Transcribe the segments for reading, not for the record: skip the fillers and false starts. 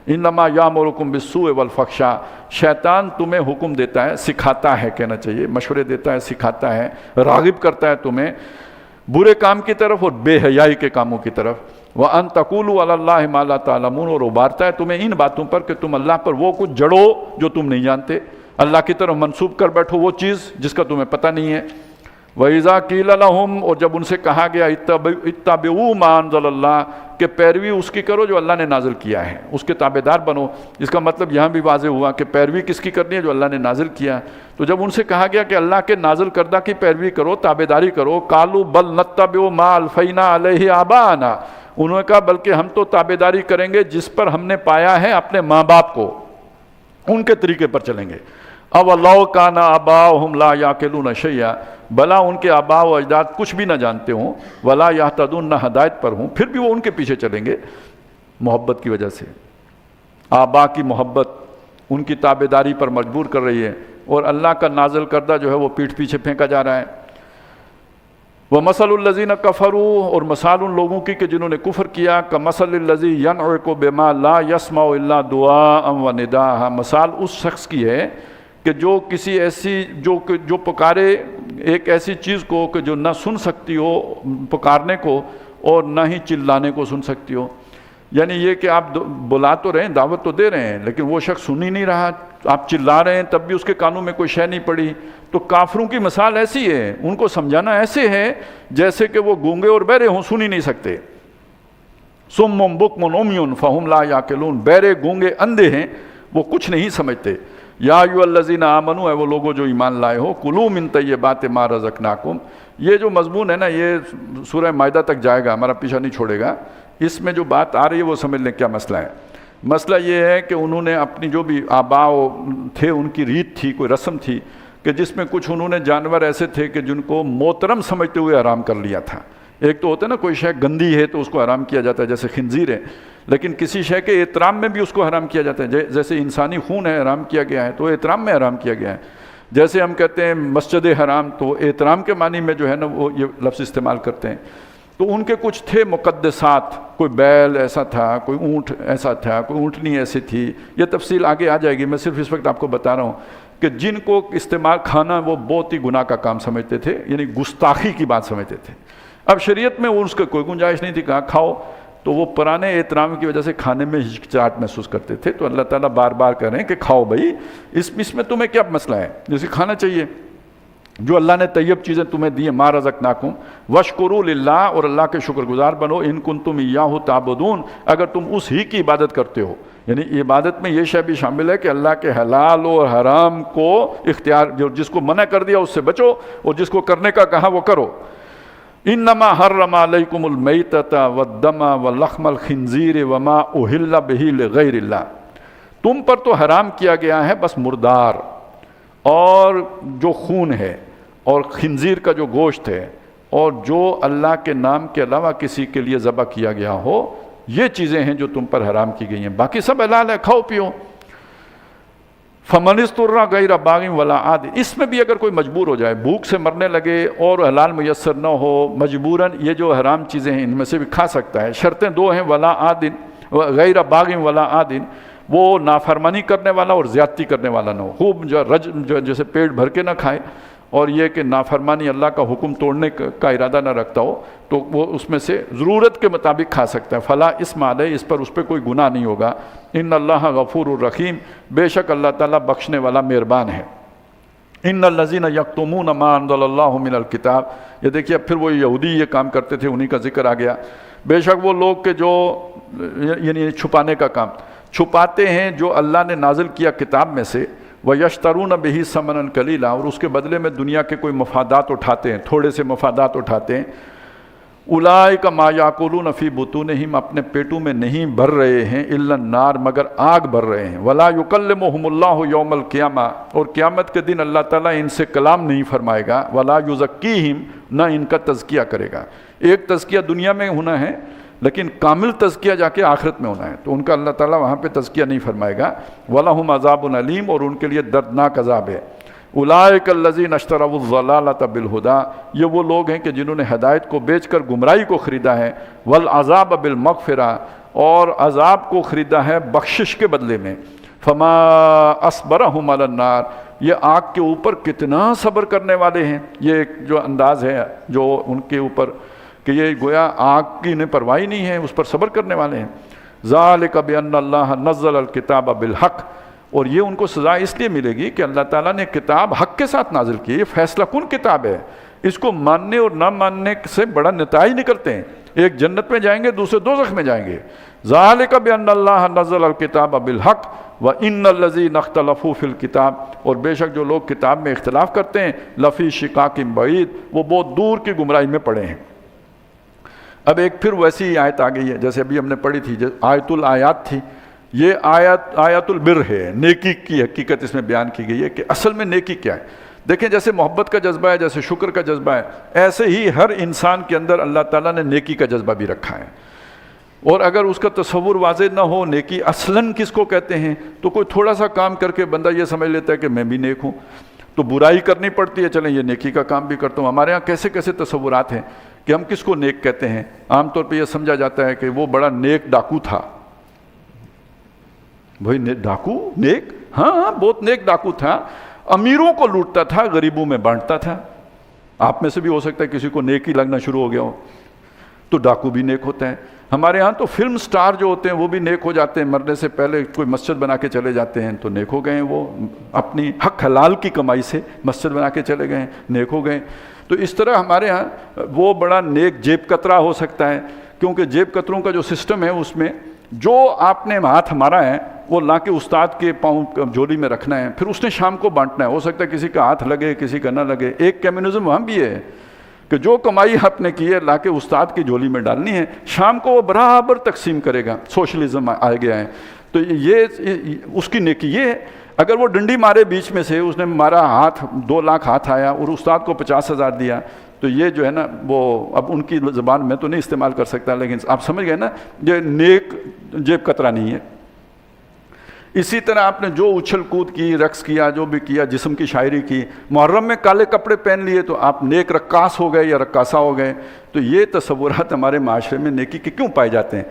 انما یامرکم بالسوء والفحشاء، شیطان تمہیں حکم دیتا ہے، سکھاتا ہے کہنا چاہیے، مشورے دیتا ہے، سکھاتا ہے، راغب کرتا ہے تمہیں برے کام کی طرف اور بے حیائی کے کاموں کی طرف۔ وَأَن تَقُولُوا عَلَى اللَّهِ مَا لَا تَعْلَمُونَ، اور ابھارتا ہے تمہیں ان باتوں پر کہ تم اللہ پر وہ کچھ جڑو جو تم نہیں جانتے، اللہ کی طرف منسوب کر بیٹھو وہ چیز جس کا تمہیں پتہ نہیں ہے۔ وَإِذَا قِيلَ لَهُمْ، اور جب ان سے کہا گیا اتَّبِعُوا مَا أَنزَلَ اللَّهُ، کہ پیروی اس کی کرو جو اللہ نے نازل کیا ہے، اس کے تابعدار بنو۔ اس کا مطلب یہاں بھی واضح ہوا کہ پیروی کس کی کرنی ہے؟ جو اللہ نے نازل کیا۔ تو جب ان سے کہا گیا کہ اللہ کے نازل کردہ کی پیروی کرو، تابعداری کرو، قالوا بل نتبع ما الفینا علیہ آباءنا، انہوں نے کہا بلکہ ہم تو تابعداری کریں گے جس پر ہم نے پایا ہے اپنے ماں باپ کو، ان کے طریقے پر چلیں گے۔ اَوَلَوْ كَانَ آبَاؤُهُمْ لَا يَعْقِلُونَ شَيْئًا، بھلا ان کے آباء و اجداد کچھ بھی نہ جانتے ہوں، وَلَا يَهْتَدُونَ، نہ ہدایت پر ہوں، پھر بھی وہ ان کے پیچھے چلیں گے محبت کی وجہ سے۔ آباء کی محبت ان کی تابعداری پر مجبور کر رہی ہے، اور اللہ کا نازل کردہ جو ہے وہ پیٹھ پیچھے پھینکا جا رہا ہے۔ وَمَثَلُ الَّذِينَ كَفَرُوا، اور مثال ان لوگوں کی کہ جنہوں نے کفر کیا، كَمَثَلِ الَّذِي يَنْعِقُ بِمَا لَا يَسْمَعُ إِلَّا دُعَاءً وَنِدَاءً، مثال اس شخص کی ہے کہ جو کسی ایسی جو پکارے ایک ایسی چیز کو کہ جو نہ سن سکتی ہو پکارنے کو اور نہ ہی چلانے کو سن سکتی ہو۔ یعنی یہ کہ آپ بلا تو رہے ہیں، دعوت تو دے رہے ہیں، لیکن وہ شخص سن ہی نہیں رہا، آپ چلا رہے ہیں تب بھی اس کے کانوں میں کوئی شے نہیں پڑی۔ تو کافروں کی مثال ایسی ہے، ان کو سمجھانا ایسے ہے جیسے کہ وہ گونگے اور بہرے ہوں، سن ہی نہیں سکتے۔ صم بکم عمی فہم لا یعقلون، بہرے گونگے اندھے ہیں، وہ کچھ نہیں سمجھتے۔ یا ایھا الذین آمنوا، اے وہ لوگوں جو ایمان لائے ہو، کلوا من طیبات ما رزقناکم، یہ جو مضمون ہے نا یہ سورہ مائدہ تک جائے گا، ہمارا پیچھا نہیں چھوڑے گا۔ اس میں جو بات آ رہی ہے وہ سمجھ لیں کیا مسئلہ ہے۔ مسئلہ یہ ہے کہ انہوں نے اپنی جو بھی آباء تھے ان کی ریت تھی، کوئی رسم تھی کہ جس میں کچھ انہوں نے جانور ایسے تھے کہ جن کو محترم سمجھتے ہوئے حرام کر لیا تھا۔ ایک تو ہوتا ہے نا کوئی شے گندی ہے تو اس کو حرام کیا جاتا ہے، جیسے خنزیر ہے، لیکن کسی شے کے احترام میں بھی اس کو حرام کیا جاتا ہے، جیسے انسانی خون ہے حرام کیا گیا ہے تو احترام میں حرام کیا گیا ہے۔ جیسے ہم کہتے ہیں مسجد حرام، تو احترام کے معنی میں جو ہے نا وہ یہ لفظ استعمال کرتے ہیں۔ تو ان کے کچھ تھے مقدسات، کوئی بیل ایسا تھا، کوئی اونٹ ایسا تھا، کوئی اونٹنی ایسی تھی، یہ تفصیل آگے آ جائے گی، میں صرف اس وقت آپ کو بتا رہا ہوں کہ جن کو استعمال کھانا وہ بہت ہی گناہ کا کام سمجھتے تھے، یعنی گستاخی کی بات سمجھتے تھے۔ اب شریعت میں اس کا کوئی گنجائش نہیں تھی، کہا کھاؤ، تو وہ پرانے احترام کی وجہ سے کھانے میں ہچکچاہٹ محسوس کرتے تھے۔ تو اللہ تعالیٰ بار بار کہہ رہے ہیں کہ کھاؤ بھائی، اس میں تمہیں کیا مسئلہ ہے، جیسے کھانا چاہیے جو اللہ نے طیب چیزیں تمہیں دی ہیں، ما رزقناکم واشکروا للہ، اور اللہ کے شکر گزار بنو، ان کنتم ایاہ تعبدون، اگر تم اس ہی کی عبادت کرتے ہو۔ یعنی عبادت میں یہ شے بھی شامل ہے کہ اللہ کے حلال اور حرام کو اختیار، جس کو منع کر دیا اس سے بچو، اور جس کو کرنے کا کہا وہ کرو۔ انما حرم علیکم المیتۃ والدم ولحم الخنزیر وما اہل بہ لغیر اللہ، تم پر تو حرام کیا گیا ہے بس مردار اور جو خون ہے اور خنزیر کا جو گوشت ہے اور جو اللہ کے نام کے علاوہ کسی کے لیے ذبح کیا گیا ہو، یہ چیزیں ہیں جو تم پر حرام کی گئی ہیں، باقی سب حلال ہے، کھاؤ پیو۔ فمن اضطر غیر باغ ولا عاد، اس میں بھی اگر کوئی مجبور ہو جائے، بھوک سے مرنے لگے اور حلال میسر نہ ہو، مجبوراً یہ جو حرام چیزیں ہیں ان میں سے بھی کھا سکتا ہے۔ شرطیں دو ہیں، ولا عاد غیر باغ ولا عاد، وہ نافرمانی کرنے والا اور زیادتی کرنے والا نہ ہو، خوب جو جیسے پیٹ بھر کے نہ کھائے، اور یہ کہ نافرمانی اللہ کا حکم توڑنے کا ارادہ نہ رکھتا ہو، تو وہ اس میں سے ضرورت کے مطابق کھا سکتا ہے۔ فلا اسم علیہ، اس پر کوئی گناہ نہیں ہوگا۔ ان اللہ غفور الرحیم، بے شک اللہ تعالیٰ بخشنے والا مہربان ہے۔ ان الذین یکتمون ما انزل اللہ من الکتاب، یہ دیکھیے اب پھر وہ یہودی یہ کام کرتے تھے، انہی کا ذکر آ گیا۔ بے شک وہ لوگ کہ جو یعنی چھپانے کا کام چھپاتے ہیں جو اللہ نے نازل کیا کتاب میں سے، وَيَشْتَرُونَ بِهِ ثَمَنًا قَلِيلًا، اور اس کے بدلے میں دنیا کے کوئی مفادات اٹھاتے ہیں، تھوڑے سے مفادات اٹھاتے ہیں۔ اولئک ما یاکلون فی بطونہم، اپنے پیٹوں میں نہیں بھر رہے ہیں، الا النار، مگر آگ بھر رہے ہیں۔ ولا یکلمہم اللہ یوم القیامہ، اور قیامت کے دن اللہ تعالیٰ ان سے کلام نہیں فرمائے گا۔ ولا یزکیہم، نہ ان کا تزکیہ کرے گا۔ ایک تزکیہ دنیا میں ہونا ہے، لیکن کامل تزکیہ جا کے آخرت میں ہونا ہے، تو ان کا اللہ تعالیٰ وہاں پہ تزکیہ نہیں فرمائے گا۔ وَلَهُمْ عَذَابٌ عَلِيمٌ، اور ان کے لیے دردناک عذاب ہے۔ اولئک الذین اشتروا الضلالۃ بالہدی، یہ وہ لوگ ہیں کہ جنہوں نے ہدایت کو بیچ کر گمراہی کو خریدا ہے۔ والعذاب بالمغفرہ، اور عذاب کو خریدا ہے بخشش کے بدلے میں. فما اصبرہم علی النار، یہ آگ کے اوپر کتنا صبر کرنے والے ہیں. یہ ایک جو انداز ہے جو ان کے اوپر کہ یہ گویا آگ کی انہیں پرواہ نہیں ہے، اس پر صبر کرنے والے ہیں. ذالک بان اللہ نزل الکتاب بالحق، اور یہ ان کو سزا اس لیے ملے گی کہ اللہ تعالیٰ نے کتاب حق کے ساتھ نازل کی. یہ فیصلہ کن کتاب ہے، اس کو ماننے اور نہ ماننے سے بڑا نتائج نکلتے ہیں. ایک جنت میں جائیں گے، دوسرے دوزخ میں جائیں گے. ذالک بان اللہ نزل الکتاب بالحق وان الذین اختلفوا فی الکتاب، اور بے شک جو لوگ کتاب میں اختلاف کرتے ہیں لفی شقاق بعید، وہ بہت دور کی گمراہی میں پڑے ہیں. اب ایک پھر ویسی آیت آ گئی ہے جیسے ابھی ہم نے پڑھی تھی، آیت الآیات تھی. یہ آیت البر ہے، نیکی کی حقیقت اس میں بیان کی گئی ہے کہ اصل میں نیکی کیا ہے. دیکھیں جیسے محبت کا جذبہ ہے، جیسے شکر کا جذبہ ہے، ایسے ہی ہر انسان کے اندر اللہ تعالیٰ نے نیکی کا جذبہ بھی رکھا ہے. اور اگر اس کا تصور واضح نہ ہو نیکی اصلاً کس کو کہتے ہیں، تو کوئی تھوڑا سا کام کر کے بندہ یہ سمجھ لیتا ہے کہ میں بھی نیک ہوں، تو برائی کرنی پڑتی ہے، چلیں یہ نیکی کا کام بھی کرتا ہوں. ہمارے ہاں کیسے کیسے تصورات ہیں کہ ہم کس کو نیک کہتے ہیں. عام طور پہ یہ سمجھا جاتا ہے کہ وہ بڑا نیک ڈاکو تھا. بھائی ڈاکو نیک؟ ہاں بہت نیک ڈاکو تھا، امیروں کو لوٹتا تھا، غریبوں میں بانٹتا تھا. آپ میں سے بھی ہو سکتا ہے کسی کو نیکی لگنا شروع ہو گیا ہو، تو ڈاکو بھی نیک ہوتا ہے. ہمارے ہاں تو فلم سٹار جو ہوتے ہیں وہ بھی نیک ہو جاتے ہیں، مرنے سے پہلے کوئی مسجد بنا کے چلے جاتے ہیں تو نیک ہو گئے ہیں. وہ اپنی حق حلال کی کمائی سے مسجد بنا کے چلے گئے ہیں، نیک ہو گئے. تو اس طرح ہمارے ہاں وہ بڑا نیک جیب کترا ہو سکتا ہے، کیونکہ جیب کتروں کا جو سسٹم ہے اس میں جو آپ نے ہاتھ مارا ہے وہ لا کے استاد کے پاؤں جھولی میں رکھنا ہے، پھر اس نے شام کو بانٹنا ہے. ہو سکتا ہے کسی کا ہاتھ لگے کسی کا نہ لگے. ایک کمیونزم وہاں بھی ہے کہ جو کمائی آپ نے کی ہے لا کے استاد کی جھولی میں ڈالنی ہے، شام کو وہ برابر تقسیم کرے گا. سوشلزم آ گیا ہے. تو یہ اس کی نیکی یہ ہے. اگر وہ ڈنڈی مارے بیچ میں سے، اس نے مارا ہاتھ 2 لاکھ ہاتھ آیا اور استاد کو 50,000 دیا، تو یہ جو ہے نا وہ اب ان کی زبان میں تو نہیں استعمال کر سکتا، لیکن آپ سمجھ گئے نا، یہ نیک جیب کترا نہیں ہے. اسی طرح آپ نے جو اچھل کود کی، رقص کیا، جو بھی کیا، جسم کی شاعری کی، محرم میں کالے کپڑے پہن لیے تو آپ نیک رقاص ہو گئے یا رقاصہ ہو گئے. تو یہ تصورات ہمارے معاشرے میں نیکی کے کیوں پائے جاتے ہیں؟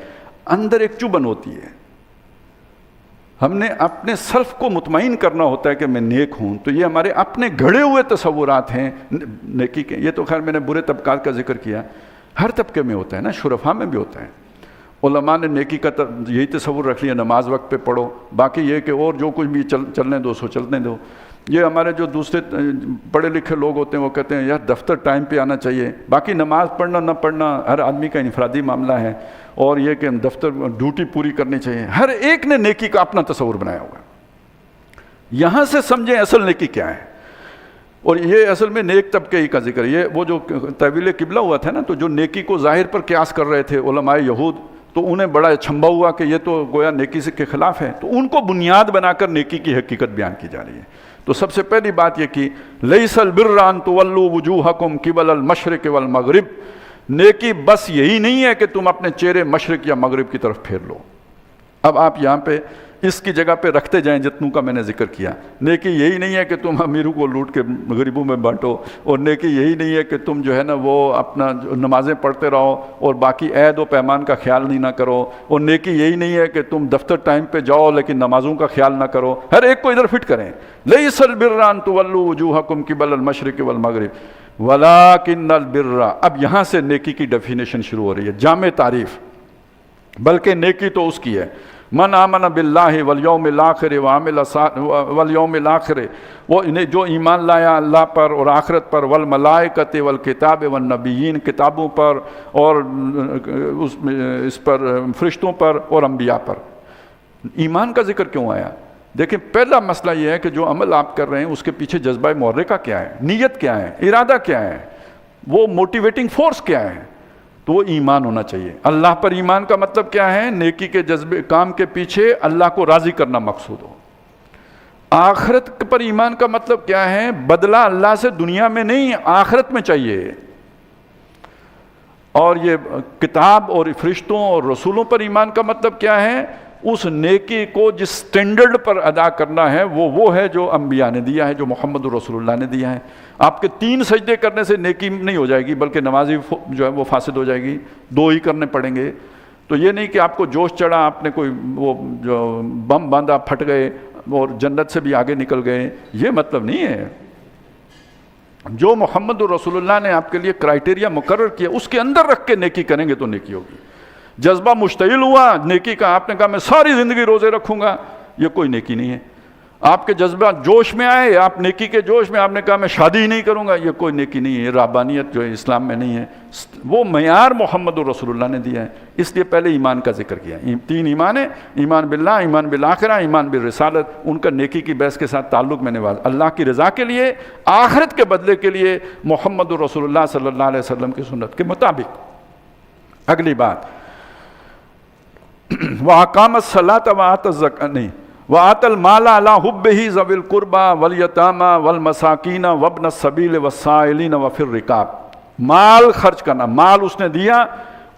اندر ایک چبھن ہوتی ہے. ہم نے اپنے سلف کو مطمئن کرنا ہوتا ہے کہ میں نیک ہوں. تو یہ ہمارے اپنے گھڑے ہوئے تصورات ہیں نیکی کے. یہ تو خیر میں نے برے طبقات کا ذکر کیا، ہر طبقے میں ہوتا ہے نا، شرفا میں بھی ہوتا ہے. علماء نے نیکی کا یہی تصور رکھ لیا، نماز وقت پہ پڑھو، باقی یہ کہ اور جو کچھ بھی چلنے دو سو چلنے دو. یہ ہمارے جو دوسرے پڑھے لکھے لوگ ہوتے ہیں وہ کہتے ہیں یار دفتر ٹائم پہ آنا چاہیے، باقی نماز پڑھنا نہ پڑھنا ہر آدمی کا انفرادی معاملہ ہے، اور یہ کہ دفتر ڈیوٹی پوری کرنی چاہیے. ہر ایک نے نیکی کا اپنا تصور بنایا ہوا ہے. یہاں سے سمجھیں اصل نیکی کیا ہے. اور یہ اصل میں نیک طبقے ہی کا ذکر. یہ وہ جو تحویل قبلہ ہوا تھا نا، تو جو نیکی کو ظاہر پر قیاس کر رہے تھے علماء یہود، تو انہیں بڑا اچھمبا ہوا کہ یہ تو گویا نیکی سے کے خلاف ہے. تو ان کو بنیاد بنا کر نیکی کی حقیقت بیان کی جا رہی ہے. تو سب سے پہلی بات یہ کی لیس البر ان تولوا وجوہکم قبل المشرق والمغرب، نیکی بس یہی نہیں ہے کہ تم اپنے چہرے مشرق یا مغرب کی طرف پھیر لو. اب آپ یہاں پہ اس کی جگہ پہ رکھتے جائیں جتنوں کا میں نے ذکر کیا. نیکی یہی نہیں ہے کہ تم امیروں کو لوٹ کے غریبوں میں بانٹو، اور نیکی یہی نہیں ہے کہ تم جو ہے نا وہ اپنا نمازیں پڑھتے رہو اور باقی عہد و پیمان کا خیال نہیں نہ کرو، اور نیکی یہی نہیں ہے کہ تم دفتر ٹائم پہ جاؤ لیکن نمازوں کا خیال نہ کرو. ہر ایک کو ادھر فٹ کریں. لیس البر ان تولوا وجوہکم قبل المشرق والمغرب ولکن البر. اب یہاں سے نیکی کی ڈیفینیشن شروع ہو رہی ہے، جامع تعریف. بلکہ نیکی تو اس کی ہے من آمن باللہ والیوم الآخر والیوم الآخر، وہ جو ایمان لایا اللہ پر اور آخرت پر، والملائکۃ والکتاب والنبیین، کتابوں پر اور اس پر فرشتوں پر اور انبیاء پر. ایمان کا ذکر کیوں آیا؟ دیکھیں پہلا مسئلہ یہ ہے کہ جو عمل آپ کر رہے ہیں اس کے پیچھے جذبہ محرکہ کیا ہے، نیت کیا ہے، ارادہ کیا ہے، وہ موٹیویٹنگ فورس کیا ہے. تو وہ ایمان ہونا چاہیے. اللہ پر ایمان کا مطلب کیا ہے؟ نیکی کے جذبے کام کے پیچھے اللہ کو راضی کرنا مقصود ہو. آخرت پر ایمان کا مطلب کیا ہے؟ بدلہ اللہ سے دنیا میں نہیں آخرت میں چاہیے. اور یہ کتاب اور فرشتوں اور رسولوں پر ایمان کا مطلب کیا ہے؟ اس نیکی کو جس سٹینڈرڈ پر ادا کرنا ہے وہ ہے جو انبیاء نے دیا ہے، جو محمد رسول اللہ نے دیا ہے. آپ کے 3 سجدے کرنے سے نیکی نہیں ہو جائے گی، بلکہ نمازی جو ہے وہ فاسد ہو جائے گی. 2 ہی کرنے پڑیں گے. تو یہ نہیں کہ آپ کو جوش چڑھا، آپ نے کوئی وہ جو بم باندھا، پھٹ گئے اور جنت سے بھی آگے نکل گئے، یہ مطلب نہیں ہے۔ جو محمد رسول اللہ نے آپ کے لیے کرائیٹیریا مقرر کیا اس کے اندر رکھ کے نیکی کریں گے تو نیکی ہوگی۔ جذبہ مشتعل ہوا نیکی کا، آپ نے کہا میں ساری زندگی روزے رکھوں گا، یہ کوئی نیکی نہیں ہے۔ آپ کے جذبہ جوش میں آئے، آپ نیکی کے جوش میں آپ نے کہا میں شادی ہی نہیں کروں گا، یہ کوئی نیکی نہیں ہے، یہ رہبانیت جو ہے اسلام میں نہیں ہے۔ وہ معیار محمد رسول اللہ نے دیا ہے، اس لیے پہلے ایمان کا ذکر کیا۔ 3 ایمان ہیں، ایمان باللہ، ایمان بالآخرہ، ایمان بالرسالت۔ ان کا نیکی کی بحث کے ساتھ تعلق میں نے اللہ کی رضا کے لیے، آخرت کے بدلے کے لیے محمد رسول اللہ صلی اللہ علیہ وسلم کی سنت کے مطابق۔ اگلی بات، وَأَقَامَ الصَّلَاةَ وَآتَى الزَّكَاةَ نہیں، وَآتَى الْمَالَ عَلَىٰ حُبِّهِ ذَوِي الْقُرْبَىٰ وَالْيَتَامَىٰ وَالْمَسَاكِينَ وَابْنَ السَّبِيلِ وَالسَّائِلِينَ وَفِي الرِّقَابِ۔ مال خرچ کرنا، مال اس نے دیا،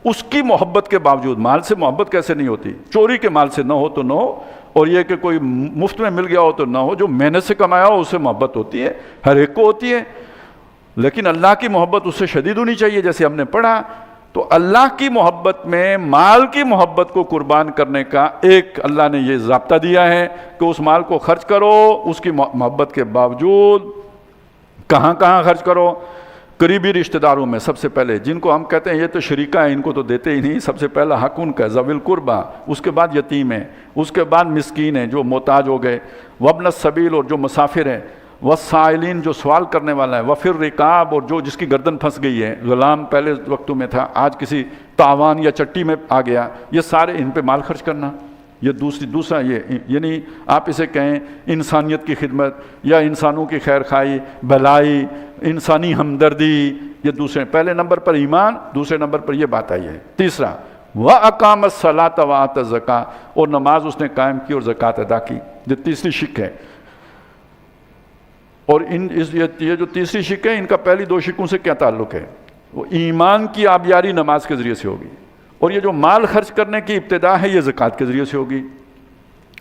اس کی محبت کے باوجود۔ مال سے محبت کیسے نہیں ہوتی؟ چوری کے مال سے نہ ہو تو نہ ہو، اور یہ کہ کوئی مفت میں مل گیا ہو تو نہ ہو، جو محنت سے کمایا ہو اس سے محبت ہوتی ہے، ہر ایک کو ہوتی ہے، لیکن اللہ کی محبت اس سے شدید ہونی چاہیے، جیسے ہم نے پڑھا۔ تو اللہ کی محبت میں مال کی محبت کو قربان کرنے کا ایک اللہ نے یہ ضابطہ دیا ہے کہ اس مال کو خرچ کرو، اس کی محبت کے باوجود۔ کہاں کہاں خرچ کرو؟ قریبی رشتہ داروں میں سب سے پہلے، جن کو ہم کہتے ہیں یہ تو شریکہ ہیں، ان کو تو دیتے ہی نہیں، سب سے پہلا حق ان کا ذوی القربیٰ، اس کے بعد یتیم ہیں، اس کے بعد مسکین ہیں جو محتاج ہو گئے، وابن السبیل اور جو مسافر ہیں، والسائلین جو سوال کرنے والا ہے، وفی الرقاب اور جو جس کی گردن پھنس گئی ہے، غلام پہلے وقتوں میں تھا، آج کسی تاوان یا چٹی میں آ گیا، یہ سارے ان پہ مال خرچ کرنا۔ یہ دوسرا یہ یعنی آپ اسے کہیں انسانیت کی خدمت یا انسانوں کی خیر خواہی، بھلائی، انسانی ہمدردی، یہ دوسرے، پہلے نمبر پر ایمان، دوسرے نمبر پر یہ بات آئی ہے۔ تیسرا، وَأَقَامَ الصَّلَاةَ وَآتَى الزَّكَاةَ، اور نماز اس نے قائم کی اور زکوٰۃ ادا کی۔ یہ تیسری شق ہے، اور یہ جو تیسری شق ہے، ان کا پہلی 2 شقوں سے کیا تعلق ہے؟ وہ ایمان کی آبیاری نماز کے ذریعے سے ہوگی، اور یہ جو مال خرچ کرنے کی ابتدا ہے یہ زکوٰۃ کے ذریعے سے ہوگی۔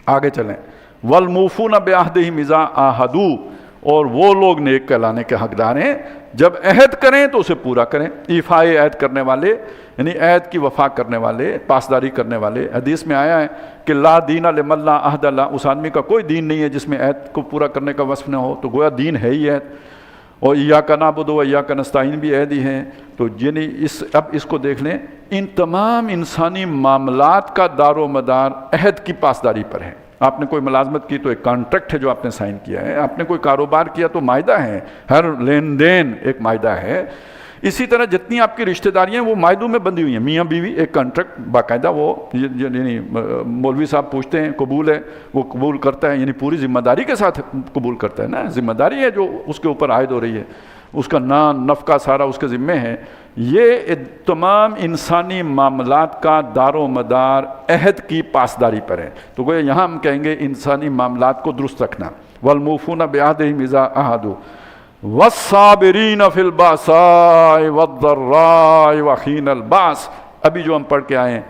آگے چلیں، وَالْمُوفُونَ بِعَهْدِهِمْ إِذَا عَاهَدُوا، اور وہ لوگ نیک کہلانے کے حقدار ہیں جب عہد کریں تو اسے پورا کریں۔ ایفائے عہد کرنے والے یعنی عہد کی وفا کرنے والے، پاسداری کرنے والے۔ حدیث میں آیا ہے کہ لا دین لمن لا عہد له، اس آدمی کا کوئی دین نہیں ہے جس میں عہد کو پورا کرنے کا وصف نہ ہو، تو گویا دین ہے ہی عہد۔ اور ایاک نعبد و ایاک نستعین بھی عہد ہی ہیں۔ تو یعنی اب اس کو دیکھ لیں، ان تمام انسانی معاملات کا دار و مدار عہد کی پاسداری پر ہے۔ آپ نے کوئی ملازمت کی تو ایک کانٹریکٹ ہے جو آپ نے سائن کیا ہے، آپ نے کوئی کاروبار کیا تو معاہدہ ہے، ہر لین دین ایک معاہدہ ہے۔ اسی طرح جتنی آپ کی رشتہ داریاں وہ معاہدوں میں بندھی ہوئی ہیں، میاں بیوی ایک کانٹریکٹ باقاعدہ، وہ یعنی مولوی صاحب پوچھتے ہیں قبول ہے، وہ قبول کرتا ہے، یعنی پوری ذمہ داری کے ساتھ قبول کرتا ہے نا، ذمہ داری ہے جو اس کے اوپر عائد ہو رہی ہے، اس کا نفقہ سارا اس کے ذمے ہے۔ یہ تمام انسانی معاملات کا دار و مدار عہد کی پاسداری پر ہے۔ تو گویا یہاں ہم کہیں گے انسانی معاملات کو درست رکھنا۔ وَالْمُوفُونَ بِعَهْدِهِمْ إِذَا عَاهَدُوا وَالصَّابِرِينَ فِي الْبَأْسَاءِ وَالضَّرَّاءِ وَحِينَ الْبَأْسِ، ابھی جو ہم پڑھ کے آئے ہیں،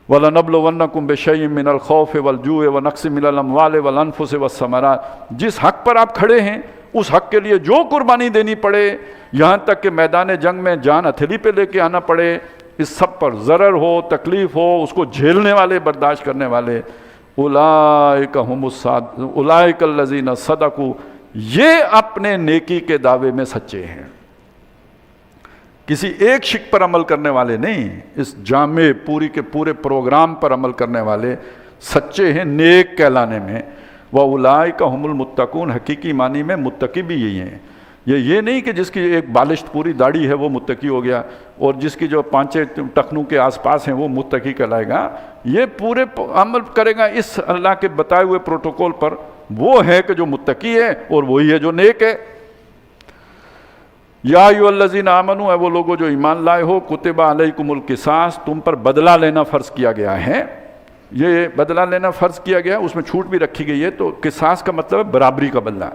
وَلَنَبْلُوَنَّكُمْ بِشَيْءٍ مِّنَ الْخَوْفِ وَالْجُوعِ وَنَقْصٍ مِّنَ الْأَمْوَالِ وَالْأَنفُسِ وَالثَّمَرَاتِ، جس حق پر آپ کھڑے ہیں اس حق کے لیے جو قربانی دینی پڑے، یہاں تک کہ میدان جنگ میں جان ہتھیلی پہ لے کے آنا پڑے، اس سب پر ضرر ہو، تکلیف ہو، اس کو جھیلنے والے، برداشت کرنے والے، اولئک هم الصادقون، اولئک الذین صدقوا، یہ اپنے نیکی کے دعوے میں سچے ہیں۔ کسی ایک شق پر عمل کرنے والے نہیں، اس جامع پوری کے پورے پروگرام پر عمل کرنے والے سچے ہیں نیک کہلانے میں۔ وَأُولَئِكَ هُمُ الْمُتَّقُونَ، حقیقی معنی میں متقی بھی یہی ہیں۔ یہ نہیں کہ جس کی ایک بالشت پوری داڑھی ہے وہ متقی ہو گیا، اور جس کی جو 5 ٹخنوں کے آس پاس ہیں وہ متقی کہلائے گا۔ یہ پورے عمل کرے گا اس اللہ کے بتائے ہوئے پروٹوکول پر، وہ ہے کہ جو متقی ہے، اور وہی ہے جو نیک ہے۔ یا ایھا الذین آمنوا، اے وہ لوگوں جو ایمان لائے ہو، کتب علیکم القصاص، تم پر بدلہ لینا فرض کیا گیا ہے۔ یہ بدلہ لینا فرض کیا گیا، اس میں چھوٹ بھی رکھی گئی ہے۔ تو قصاص کا مطلب ہے برابری کا بدلہ۔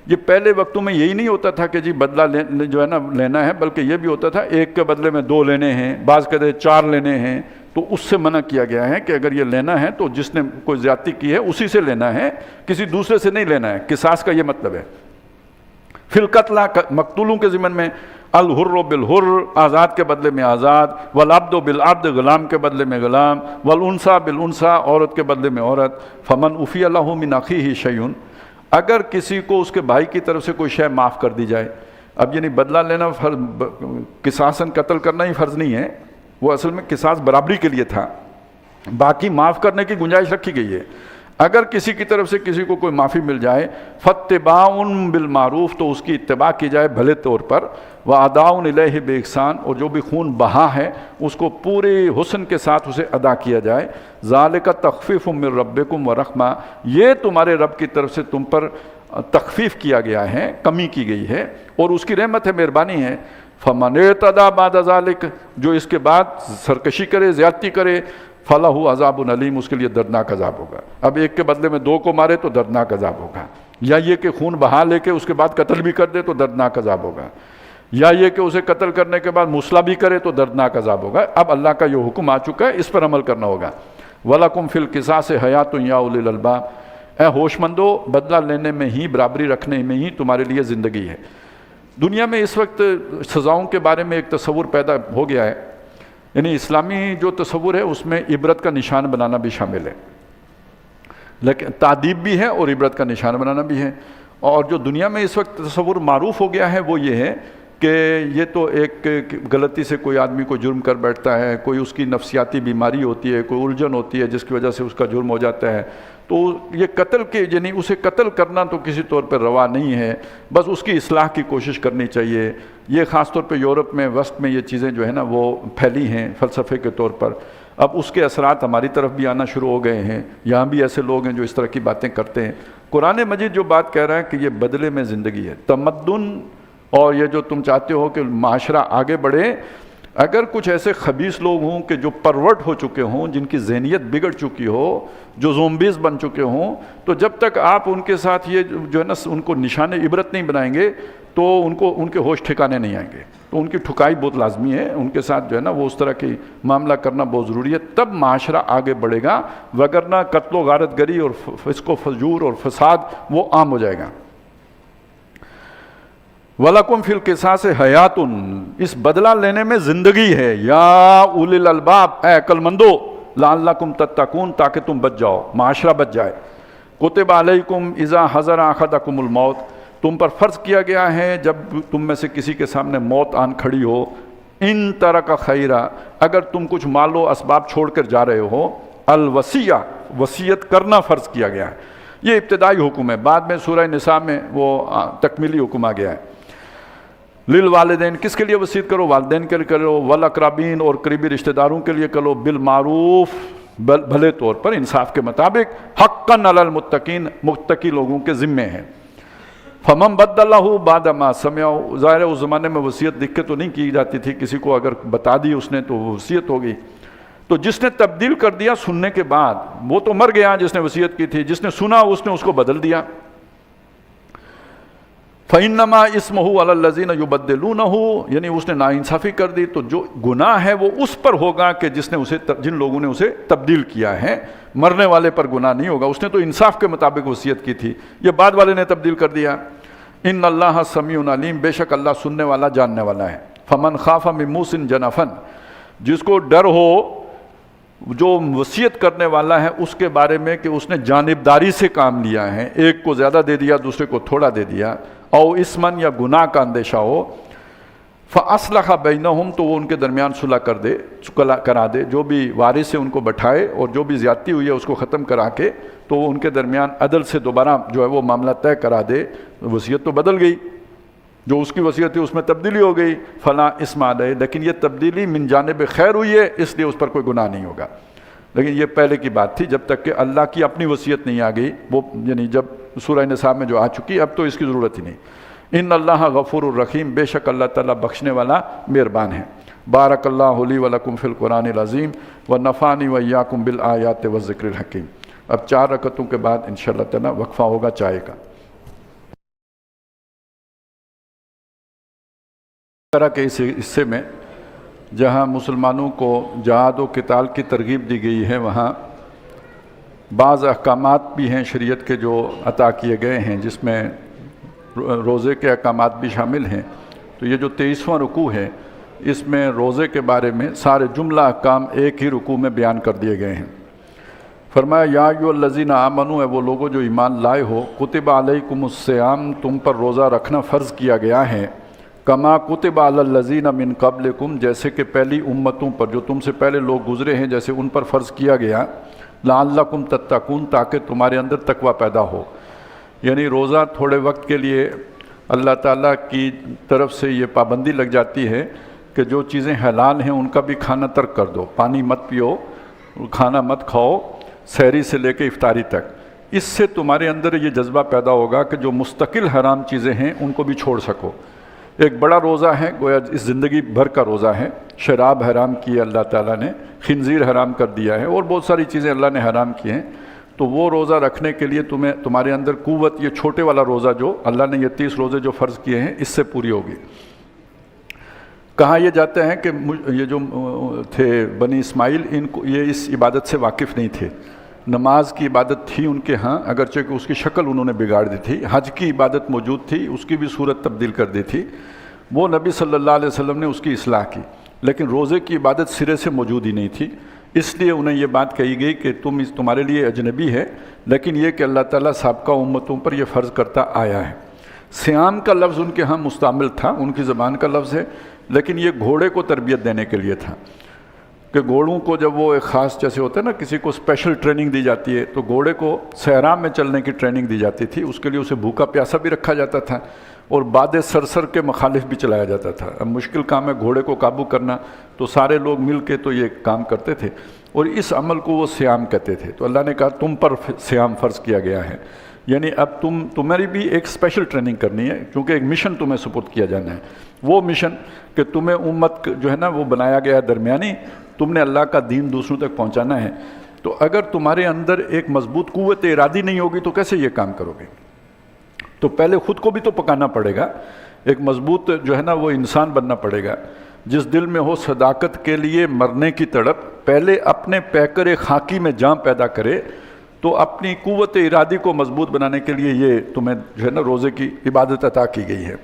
یہ پہلے وقتوں میں یہی نہیں ہوتا تھا کہ جی بدلہ جو ہے نا لینا ہے، بلکہ یہ بھی ہوتا تھا ایک کے بدلے میں 2 لینے ہیں، بعض کہتے 4 لینے ہیں۔ تو اس سے منع کیا گیا ہے کہ اگر یہ لینا ہے تو جس نے کوئی زیادتی کی ہے اسی سے لینا ہے، کسی دوسرے سے نہیں لینا ہے۔ قصاص کا یہ مطلب ہے۔ فی القتلہ مقتولوں کے ضمن میں، الحر بالحر آزاد کے بدلے میں آزاد، والعبد بالعبد غلام کے بدلے میں غلام، والانثى بالانثى عورت کے بدلے میں عورت۔ فمن عفی لہ من اخیہ شیء، اگر کسی کو اس کے بھائی کی طرف سے کوئی شے معاف کر دی جائے، اب یعنی بدلہ لینا قصاصاً قتل کرنا ہی فرض نہیں ہے، وہ اصل میں قصاص برابری کے لیے تھا، باقی معاف کرنے کی گنجائش رکھی گئی ہے۔ اگر کسی کی طرف سے کسی کو کوئی معافی مل جائے، فاتباع بالمعروف، تو اس کی اتباع کی جائے بھلے طور پر، واداء الیہ باحسان، اور جو بھی خون بہا ہے اس کو پورے حسن کے ساتھ اسے ادا کیا جائے۔ ذالک تخفیف من ربکم ورحمہ، یہ تمہارے رب کی طرف سے تم پر تخفیف کیا گیا ہے، کمی کی گئی ہے، اور اس کی رحمت ہے، مہربانی ہے۔ فمن اعتدی بعد ذالک، جو اس کے بعد سرکشی کرے، زیادتی کرے، فَلَهُ عذاب علیم، اس کے لیے دردناک عذاب ہوگا۔ اب ایک کے بدلے میں دو کو مارے تو دردناک عذاب ہوگا، یا یہ کہ خون بہا لے کے اس کے بعد قتل بھی کر دے تو دردناک عذاب ہوگا، یا یہ کہ اسے قتل کرنے کے بعد مصلح بھی کرے تو دردناک عذاب ہوگا۔ اب اللہ کا یہ حکم آ چکا ہے، اس پر عمل کرنا ہوگا۔ وَلَكُمْ فِي الْقِصَاصِ حَيَاةٌ يَا أُولِي الْأَلْبَابِ، اے ہوش مندو، بدلہ لینے میں ہی، برابری رکھنے میں ہی تمہارے لیے زندگی ہے۔ دنیا میں اس وقت سزاؤں کے بارے میں ایک تصور پیدا ہو گیا ہے، یعنی اسلامی جو تصور ہے اس میں عبرت کا نشان بنانا بھی شامل ہے، لیکن تعدیب بھی ہے اور عبرت کا نشان بنانا بھی ہے۔ اور جو دنیا میں اس وقت تصور معروف ہو گیا ہے وہ یہ ہے کہ یہ تو ایک غلطی سے کوئی آدمی کو جرم کر بیٹھتا ہے، کوئی اس کی نفسیاتی بیماری ہوتی ہے، کوئی الجھن ہوتی ہے جس کی وجہ سے اس کا جرم ہو جاتا ہے، تو یہ قتل کے یعنی اسے قتل کرنا تو کسی طور پر روا نہیں ہے، بس اس کی اصلاح کی کوشش کرنی چاہیے۔ یہ خاص طور پہ یورپ میں، وسط میں یہ چیزیں جو ہے نا وہ پھیلی ہیں فلسفے کے طور پر۔ اب اس کے اثرات ہماری طرف بھی آنا شروع ہو گئے ہیں، یہاں بھی ایسے لوگ ہیں جو اس طرح کی باتیں کرتے ہیں۔ قرآن مجید جو بات کہہ رہا ہے کہ یہ بدلے میں زندگی ہے، تمدن، اور یہ جو تم چاہتے ہو کہ معاشرہ آگے بڑھے، اگر کچھ ایسے خبیث لوگ ہوں کہ جو پرورٹ ہو چکے ہوں، جن کی ذہنیت بگڑ چکی ہو، جو زومبیز بن چکے ہوں، تو جب تک آپ ان کے ساتھ یہ جو ہے نا ان کو نشان عبرت نہیں بنائیں گے تو ان کے ہوش ٹھکانے نہیں آئیں گے، تو ان کی ٹھکائی بہت لازمی ہے، ان کے ساتھ جو ہے نا وہ اس طرح کی معاملہ کرنا بہت ضروری ہے، تب معاشرہ آگے بڑھے گا، وگرنہ قتل و غارت گری اور فسق و فجور اور فساد وہ عام ہو جائے گا۔ وَلَكُمْ فِي الْقِصَاصِ حَيَاةٌ، اس بدلہ لینے میں زندگی ہے، یا اولی الالباب، اے عقل مندو، لعلکم تتقون، تاکہ تم بچ جاؤ، معاشرہ بچ جائے۔ کتب علیکم اذا حضر احدکم الموت، تم پر فرض کیا گیا ہے جب تم میں سے کسی کے سامنے موت آن کھڑی ہو، ان ترک خیرا، اگر تم کچھ مال و اسباب چھوڑ کر جا رہے ہو، الوصیہ، وصیت کرنا فرض کیا گیا ہے۔ یہ ابتدائی حکم ہے، بعد میں سورہ نساء میں وہ تکمیلی حکم آ گیا ہے۔ للوالدین، کس کے لیے وصیت کرو؟ والدین کے لیے کرو، والاقربین، اور قریبی رشتہ داروں کے لیے کرو، بالمعروف، بھلے طور پر، انصاف کے مطابق، حقاً علی المتقین، متقی لوگوں کے ذمے ہیں۔ فمن بدلہ بعد ما سمعوا، ظاہر ہے اس زمانے میں وصیت لکھ کے تو نہیں کی جاتی تھی، کسی کو اگر بتا دی اس نے تو وہ وصیت ہو گئی، تو جس نے تبدیل کر دیا سننے کے بعد، وہ تو مر گیا جس نے وصیت کی تھی، جس نے سنا اس نے اس کو بدل دیا۔ فَإِنَّمَا اسْمُهُ عَلَى الَّذِينَ يُبَدِّلُونَهُ، یعنی اس نے ناانصافی کر دی تو جو گناہ ہے وہ اس پر ہوگا کہ جن لوگوں نے اسے تبدیل کیا ہے، مرنے والے پر گناہ نہیں ہوگا، اس نے تو انصاف کے مطابق وصیت کی تھی، یہ بعد والے نے تبدیل کر دیا۔ ان اللہ سمیع علیم، بے شک اللہ سننے والا جاننے والا ہے۔ فمن خاف من موص جنفا، جس کو ڈر ہو جو وصیت کرنے والا ہے اس کے بارے میں کہ اس نے جانبداری سے کام لیا ہے، ایک کو زیادہ دے دیا دوسرے کو تھوڑا دے دیا، او اسمن، یا گناہ کا اندیشہ ہو، فاصلح بینہم، تو وہ ان کے درمیان صلح کرا دے، جو بھی وارث ہے ان کو بٹھائے، اور جو بھی زیادتی ہوئی ہے اس کو ختم کرا کے تو وہ ان کے درمیان عدل سے دوبارہ جو ہے وہ معاملہ طے کرا دے۔ وصیت تو بدل گئی، جو اس کی وصیت تھی اس میں تبدیلی ہو گئی، فلاں اسم علیہ، لیکن یہ تبدیلی من جانب خیر ہوئی ہے اس لیے اس پر کوئی گناہ نہیں ہوگا۔ لیکن یہ پہلے کی بات تھی، جب تک کہ اللہ کی اپنی وصیت نہیں آ گئی، وہ یعنی جب سورہ نساء میں جو آ چکی، اب تو اس کی ضرورت ہی نہیں۔ ان اللہ غفور الرحیم، بے شک اللہ تعالیٰ بخشنے والا مہربان ہے۔ بارک اللہ لی ولکم فی القرآن العظیم ونفعنی وایاکم بالآیات والذکر الحکیم۔ اب 4 رکعتوں کے بعد انشاءاللہ تعالیٰ وقفہ ہوگا چائے کا۔ طرح کے اس حصے میں جہاں مسلمانوں کو جہاد و قتال کی ترغیب دی گئی ہے، وہاں بعض احکامات بھی ہیں شریعت کے جو عطا کیے گئے ہیں، جس میں روزے کے احکامات بھی شامل ہیں۔ تو یہ جو 23واں رکوع ہے اس میں روزے کے بارے میں سارے جملہ احکام ایک ہی رکوع میں بیان کر دیے گئے ہیں۔ فرمایا یا ایھا الذین آمنوا، اے وہ لوگوں جو ایمان لائے ہو، کتب علیکم الصیام، تم پر روزہ رکھنا فرض کیا گیا ہے، کما کتب علی الذین من قبلکم، جیسے کہ پہلی امتوں پر جو تم سے پہلے لوگ گزرے ہیں جیسے ان پر فرض کیا گیا، لعلکم تتقون، تاکہ تمہارے اندر تقوی پیدا ہو۔ یعنی روزہ تھوڑے وقت کے لیے اللہ تعالیٰ کی طرف سے یہ پابندی لگ جاتی ہے کہ جو چیزیں حلال ہیں ان کا بھی کھانا ترک کر دو، پانی مت پیو، کھانا مت کھاؤ، سحری سے لے کے افطاری تک۔ اس سے تمہارے اندر یہ جذبہ پیدا ہوگا کہ جو مستقل حرام چیزیں ہیں ان کو بھی چھوڑ سکو۔ ایک بڑا روزہ ہے، گویا اس زندگی بھر کا روزہ ہے۔ شراب حرام کی ہے اللہ تعالیٰ نے، خنزیر حرام کر دیا ہے، اور بہت ساری چیزیں اللہ نے حرام کی ہیں۔ تو وہ روزہ رکھنے کے لیے تمہارے اندر قوت، یہ چھوٹے والا روزہ جو اللہ نے یہ 30 روزے جو فرض کیے ہیں اس سے پوری ہوگی۔ کہا یہ جاتا ہے کہ یہ جو تھے بنی اسماعیل، ان کو یہ اس عبادت سے واقف نہیں تھے۔ نماز کی عبادت تھی ان کے ہاں، اگرچہ کہ اس کی شکل انہوں نے بگاڑ دی تھی۔ حج کی عبادت موجود تھی، اس کی بھی صورت تبدیل کر دی تھی، وہ نبی صلی اللہ علیہ وسلم نے اس کی اصلاح کی، لیکن روزے کی عبادت سرے سے موجود ہی نہیں تھی۔ اس لیے انہیں یہ بات کہی گئی کہ تمہارے لیے اجنبی ہے، لیکن یہ کہ اللہ تعالیٰ سابقہ امتوں پر یہ فرض کرتا آیا ہے۔ سیام کا لفظ ان کے ہاں مستعمل تھا، ان کی زبان کا لفظ ہے، لیکن یہ گھوڑے کو تربیت دینے کے لیے تھا کہ گھوڑوں کو جب وہ ایک خاص، جیسے ہوتا ہے نا کسی کو اسپیشل ٹریننگ دی جاتی ہے، تو گھوڑے کو صحرا میں چلنے کی ٹریننگ دی جاتی تھی، اس کے لیے اسے بھوکا پیاسا بھی رکھا جاتا تھا اور باد سرسر کے مخالف بھی چلایا جاتا تھا۔ اب مشکل کام ہے گھوڑے کو قابو کرنا، تو سارے لوگ مل کے تو یہ کام کرتے تھے، اور اس عمل کو وہ صیام کہتے تھے۔ تو اللہ نے کہا تم پر صیام فرض کیا گیا ہے، یعنی اب تمہاری بھی ایک اسپیشل ٹریننگ کرنی ہے، کیونکہ ایک مشن تمہیں سپرد کیا جانا ہے۔ وہ مشن کہ تمہیں امت جو ہے نا وہ بنایا گیا ہے درمیانی، تم نے اللہ کا دین دوسروں تک پہنچانا ہے۔ تو اگر تمہارے اندر ایک مضبوط قوت ارادی نہیں ہوگی تو کیسے یہ کام کرو گے؟ تو پہلے خود کو بھی تو پکانا پڑے گا، ایک مضبوط جو ہے نا وہ انسان بننا پڑے گا، جس دل میں ہو صداقت کے لیے مرنے کی تڑپ، پہلے اپنے پیکر خاکی میں جان پیدا کرے۔ تو اپنی قوت ارادی کو مضبوط بنانے کے لیے یہ تمہیں جو ہے نا روزے کی عبادت عطا کی گئی ہے۔